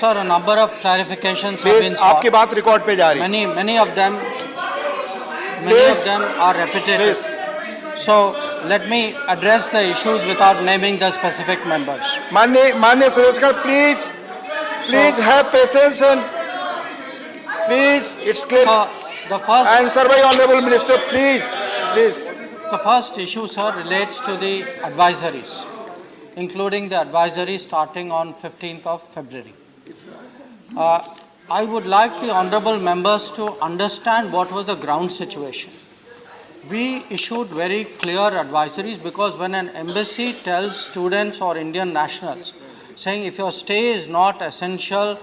sir, a number of clarifications have please been sought. आपकी बात record पे जा रही है. Many of them Please. are repetitive. Please. So let me address the issues without naming the specific members. मान्य सदस्य, please have patience and please, it's clear. So the first Answer by Honorable Minister, please. The first issue, sir, relates to the advisories, including the advisory starting on 15th of February. I would like the honorable members to understand what was the ground situation. We issued very clear advisories because when an embassy tells students or Indian nationals saying if your stay is not essential,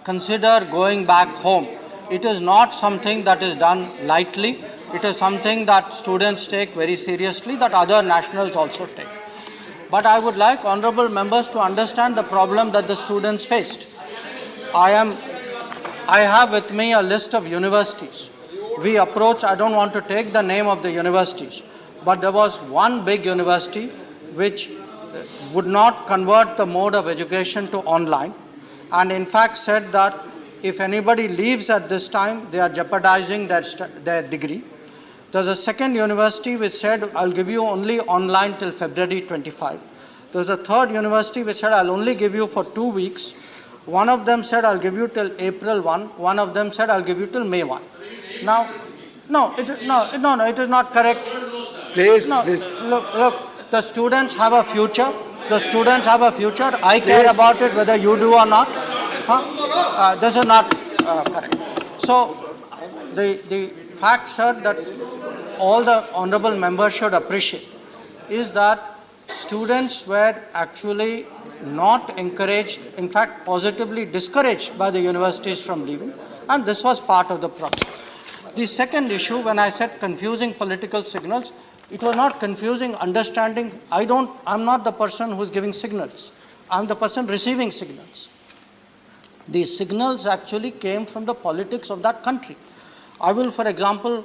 consider going back home, it is not something that is done lightly. It is something that students take very seriously, that other nationals also take. But I would like honorable members to understand the problem that the students faced. I have with me a list of universities. We approached, I don't want to take the name of the universities, but there was one big university which would not convert the mode of education to online, and in fact said that if anybody leaves at this time, they are jeopardizing their degree. There's a second university which said, I'll give you only online till February 25. There's a third university which said, I'll only give you for 2 weeks. One of them said, I'll give you till April 1. One of them said, I'll give you till May 1. Now, it is not correct. Please. Look, the students have a future. The students have a future. I care about it whether you do or not. This is not correct. So, the fact, sir, that all the honorable members should appreciate is that students were actually not encouraged, in fact positively discouraged by the universities from leaving, and this was part of the process. The second issue, when I said confusing political signals, it was not confusing understanding. I'm not the person who is giving signals. I'm the person receiving signals. The signals actually came from the politics of that country. I will, for example,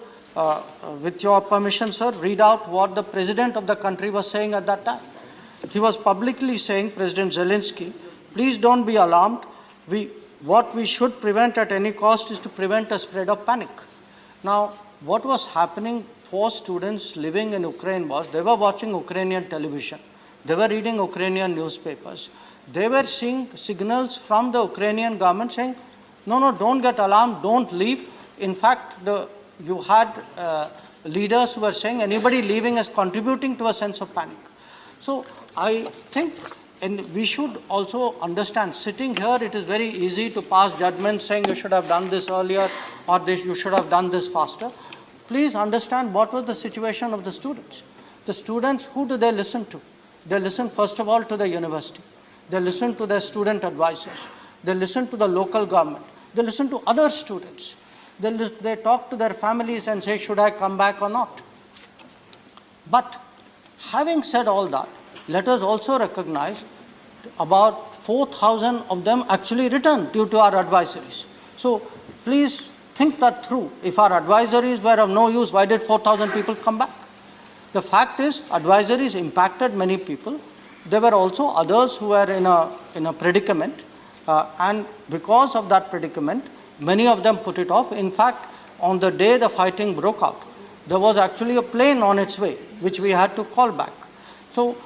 with your permission, sir, read out what the president of the country was saying at that time. He was publicly saying, President Zelensky, please don't be alarmed. What we should prevent at any cost is to prevent a spread of panic. Now, what was happening for students living in Ukraine was they were watching Ukrainian television. They were reading Ukrainian newspapers. They were seeing signals from the Ukrainian government saying, no, don't get alarmed, don't leave. In fact, you had leaders who were saying anybody leaving is contributing to a sense of panic. So I think, and we should also understand, sitting here, it is very easy to pass judgments saying you should have done this earlier or you should have done this faster. Please understand what was the situation of the students. The students, who do they listen to? They listen first of all to the university. They listen to their student advisors. They listen to the local government. They listen to other students. They talk to their families and say, should I come back or not? But having said all that, let us also recognize about 4,000 of them actually returned due to our advisories. So please think that through. If our advisories were of no use, why did 4,000 people come back? The fact is, advisories impacted many people. There were also others who were in a predicament, and because of that predicament, many of them put it off. In fact, on the day the fighting broke out, there was actually a plane on its way, which we had to call back. So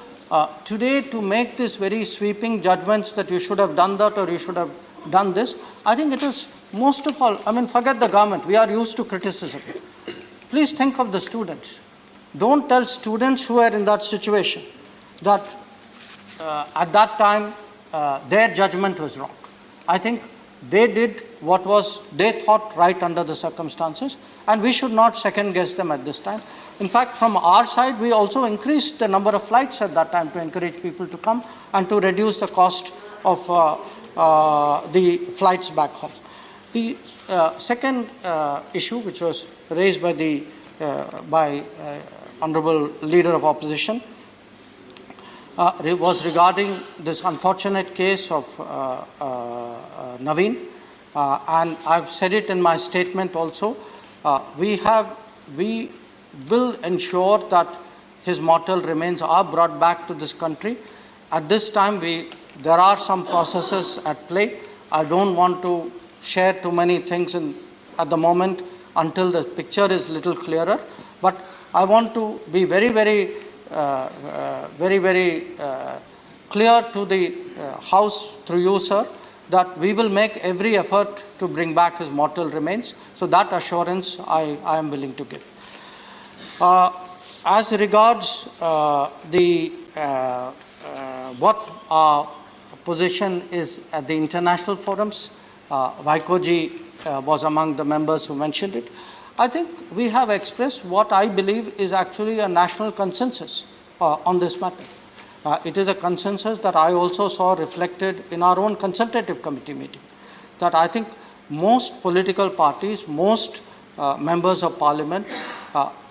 today, to make this very sweeping judgments that you should have done that or you should have done this, I think it is most of all, forget the government. We are used to criticism. Please think of the students. Don't tell students who are in that situation that at that time their judgment was wrong. I think they did what was they thought right under the circumstances, and we should not second guess them at this time. In fact, from our side, we also increased the number of flights at that time to encourage people to come and to reduce the cost of the flights back home. The second issue, which was raised by Honorable Leader of Opposition, was regarding this unfortunate case of Naveen, and I've said it in my statement also. We will ensure that his mortal remains are brought back to this country. At this time, there are some processes at play. I don't want to share too many things at the moment until the picture is little clearer. But I want to be very clear to the House through you, sir, that we will make every effort to bring back his mortal remains. So that assurance I am willing to give. As regards what our position is at the international forums, Vaikoji was among the members who mentioned it. I think we have expressed what I believe is actually a national consensus on this matter. It is a consensus that I also saw reflected in our own consultative committee meeting, that I think most political parties, most members of parliament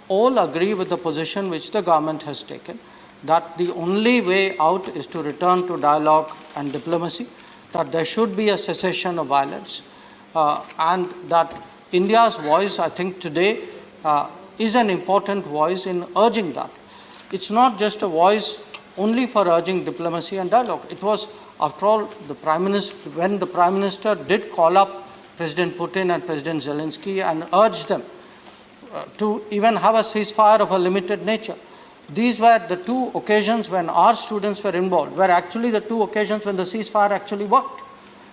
all agree with the position which the government has taken, that the only way out is to return to dialogue and diplomacy, that there should be a cessation of violence, and that India's voice, I think today, is an important voice in urging that. It's not just a voice only for urging diplomacy and dialogue. It was, after all, the Prime Minister, when the Prime Minister did call up President Putin and President Zelensky and urged them to even have a ceasefire of a limited nature. These were the two occasions when our students were involved, were actually the two occasions when the ceasefire actually worked.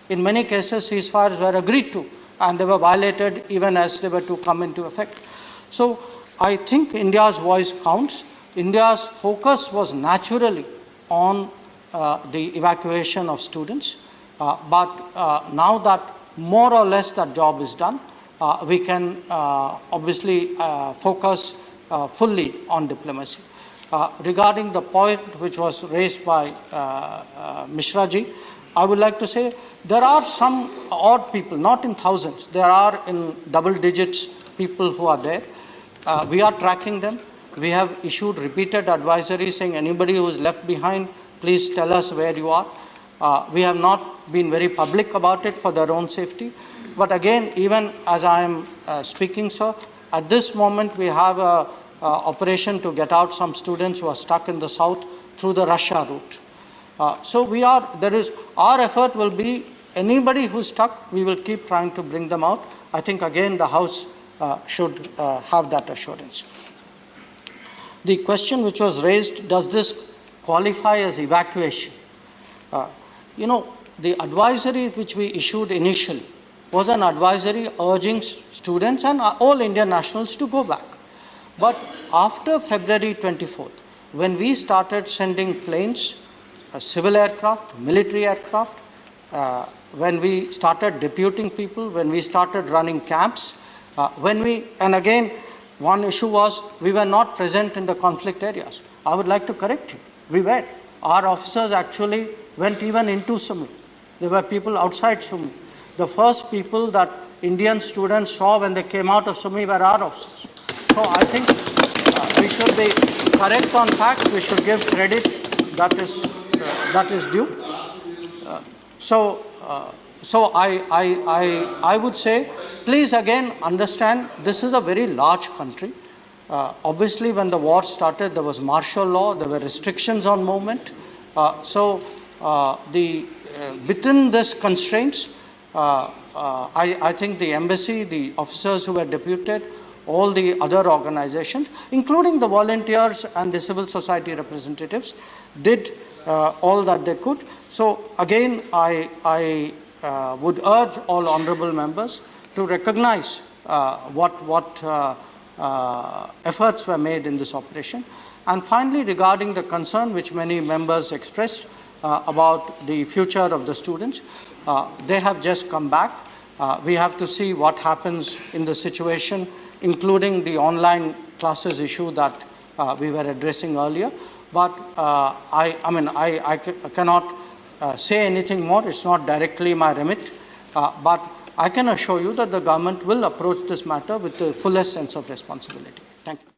In many cases, ceasefires were agreed to, and they were violated even as they were to come into effect. So I think India's voice counts. India's focus was naturally on the evacuation of students, but now that more or less that job is done, we can obviously focus fully on diplomacy. Regarding the point which was raised by Mishra ji, I would like to say there are some odd people, not in thousands, there are in double digits people who are there. We are tracking them. We have issued repeated advisories saying anybody who is left behind, please tell us where you are. We have not been very public about it for their own safety. But again, even as I am speaking, sir, at this moment we have a operation to get out some students who are stuck in the south through the Russia route. So our effort will be anybody who's stuck, we will keep trying to bring them out. I think again the House should have that assurance. The question which was raised, does this qualify as evacuation? The advisory which we issued initially was an advisory urging students and all Indian nationals to go back. But after February 24th, when we started sending planes, civil aircraft, military aircraft, when we started deputing people, when we started running camps, and again, one issue was we were not present in the conflict areas. I would like to correct you. We were. Our officers actually went even into Sumi. There were people outside Sumi. The first people that Indian students saw when they came out of Sumi were our officers. So I think we should be correct on facts. We should give credit that is due. So I would say, please again understand, this is a very large country. Obviously, when the war started, there was martial law, there were restrictions on movement. Within these constraints, I think the embassy, the officers who were deputed, all the other organizations, including the volunteers and the civil society representatives, did all that they could. So again, I would urge all honorable members to recognize what efforts were made in this operation. And finally, regarding the concern which many members expressed about the future of the students, they have just come back. We have to see what happens in the situation, including the online classes issue that we were addressing earlier. But I cannot say anything more. It's not directly my remit. But I can assure you that the government will approach this matter with the fullest sense of responsibility. Thank you.